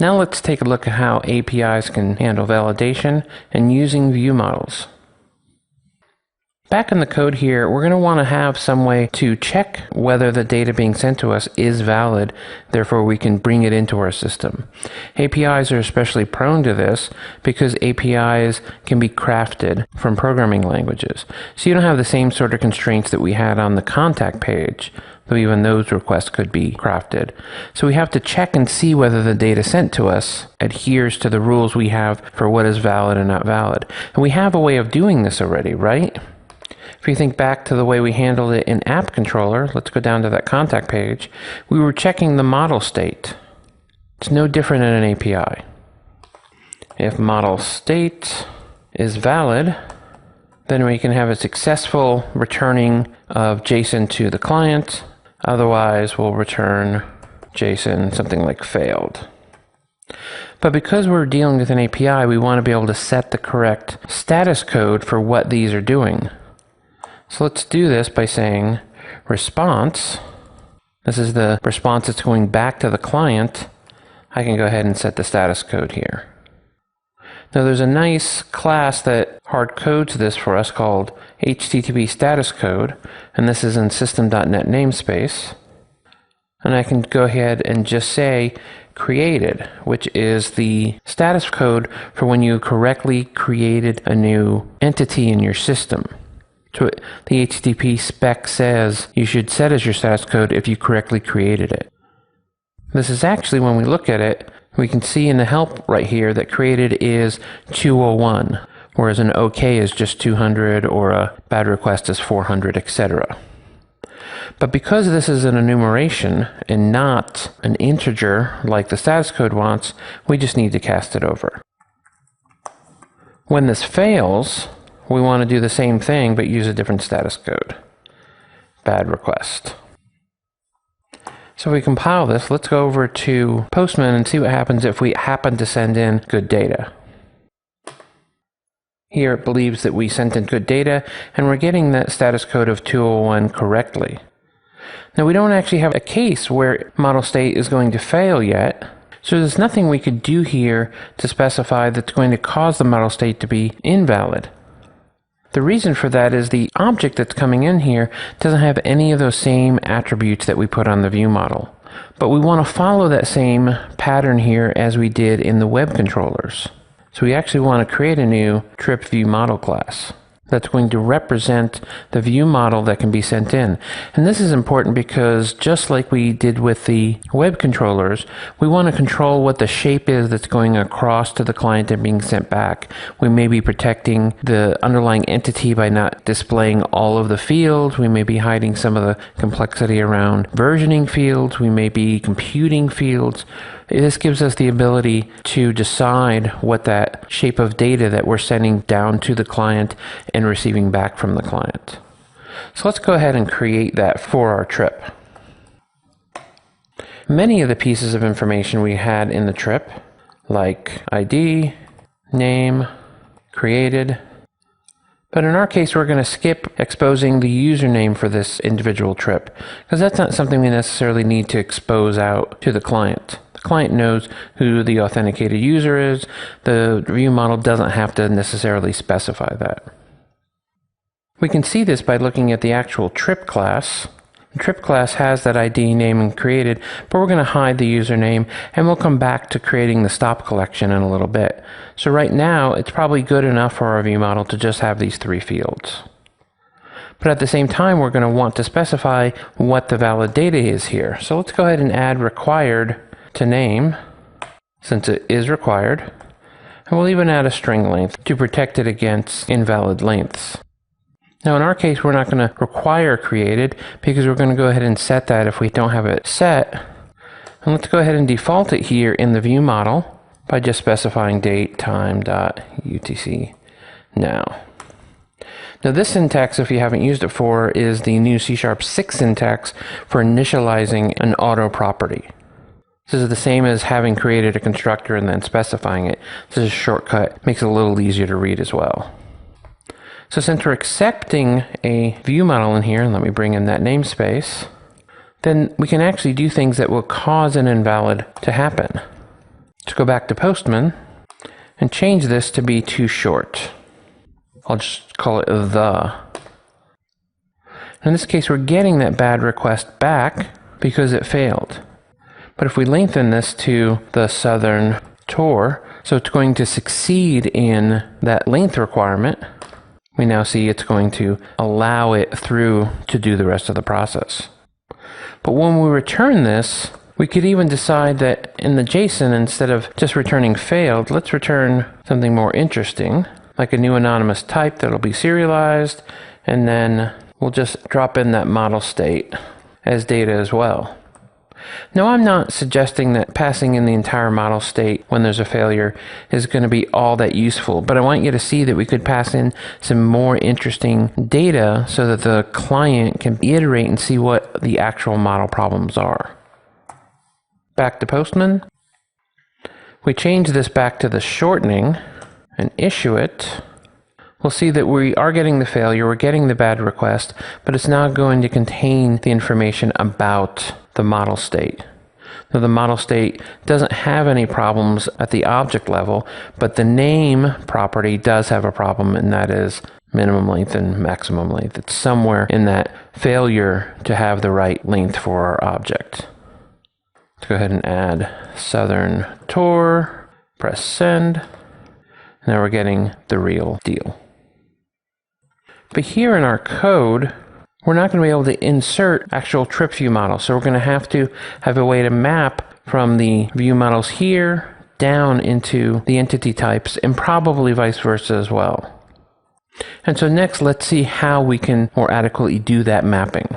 Now let's take a look at how APIs can handle validation and using view models. Back in the code here, we're going to want to have some way to check whether the data being sent to us is valid, therefore we can bring it into our system. APIs are especially prone to this because APIs can be crafted from programming languages. So you don't have the same sort of constraints that we had on the contact page, though even those requests could be crafted. So we have to check and see whether the data sent to us adheres to the rules we have for what is valid and not valid. And we have a way of doing this already, right? If you think back to the way we handled it in App Controller, let's go down to that contact page, we were checking the model state. It's no different in an API. If model state is valid, then we can have a successful returning of JSON to the client. Otherwise, we'll return JSON something like failed. But because we're dealing with an API, we want to be able to set the correct status code for what these are doing. So let's do this by saying response. This is the response that's going back to the client. I can go ahead and set the status code here. Now there's a nice class that hard codes this for us called HTTP status code, and this is in system.net namespace. And I can go ahead and just say created, which is the status code for when you correctly created a new entity in your system. So the HTTP spec says you should set as your status code if you correctly created it. This is actually, when we look at it, we can see in the help right here that created is 201, whereas an OK is just 200 or a bad request is 400, etc. But because this is an enumeration and not an integer like the status code wants, we just need to cast it over. When this fails, we want to do the same thing but use a different status code. Bad request. So if we compile this, let's go over to Postman and see what happens if we happen to send in good data. Here it believes that we sent in good data and we're getting that status code of 201 correctly. Now we don't actually have a case where model state is going to fail yet, so there's nothing we could do here to specify that's going to cause the model state to be invalid. The reason for that is the object that's coming in here doesn't have any of those same attributes that we put on the view model. But we want to follow that same pattern here as we did in the web controllers. So we actually want to create a new trip view model class that's going to represent the view model that can be sent in. And this is important because just like we did with the web controllers, we want to control what the shape is that's going across to the client and being sent back. We may be protecting the underlying entity by not displaying all of the fields. We may be hiding some of the complexity around versioning fields. We may be computing fields. This gives us the ability to decide what that shape of data that we're sending down to the client and receiving back from the client. So let's go ahead and create that for our trip. Many of the pieces of information we had in the trip, like ID, name, created, but in our case we're going to skip exposing the username for this individual trip because that's not something we necessarily need to expose out to the client. Client knows who the authenticated user is. The view model doesn't have to necessarily specify that. We can see this by looking at the actual trip class. The trip class has that ID, name, and created, but we're going to hide the username, and we'll come back to creating the stop collection in a little bit. So right now, it's probably good enough for our view model to just have these three fields. But at the same time, we're going to want to specify what the valid data is here. So let's go ahead and add required to name, since it is required, and we'll even add a string length to protect it against invalid lengths. Now in our case, we're not going to require created because we're going to go ahead and set that if we don't have it set. And let's go ahead and default it here in the view model by just specifying date time.utc now. Now this syntax, if you haven't used it for, is the new C# 6 syntax for initializing an auto property. This is the same as having created a constructor and then specifying it. This is a shortcut, makes it a little easier to read as well. So since we're accepting a view model in here, and let me bring in that namespace, then we can actually do things that will cause an invalid to happen. Let's go back to Postman and change this to be too short. I'll just call it the. In this case, we're getting that bad request back because it failed. But if we lengthen this to the Southern Tour, so it's going to succeed in that length requirement, we now see it's going to allow it through to do the rest of the process. But when we return this, we could even decide that in the JSON, instead of just returning failed, let's return something more interesting, like a new anonymous type that'll be serialized, and then we'll just drop in that model state as data as well. Now, I'm not suggesting that passing in the entire model state when there's a failure is going to be all that useful, but I want you to see that we could pass in some more interesting data so that the client can iterate and see what the actual model problems are. Back to Postman. We change this back to the shortening and issue it. We'll see that we are getting the failure, we're getting the bad request, but it's not going to contain the information about the model state. Now, the model state doesn't have any problems at the object level, but the name property does have a problem, and that is minimum length and maximum length. It's somewhere in that failure to have the right length for our object. Let's go ahead and add Southern Tour, press send. Now we're getting the real deal. But here in our code, we're not going to be able to insert actual trip view models. So we're going to have a way to map from the view models here down into the entity types, and probably vice versa as well. And so next, let's see how we can more adequately do that mapping.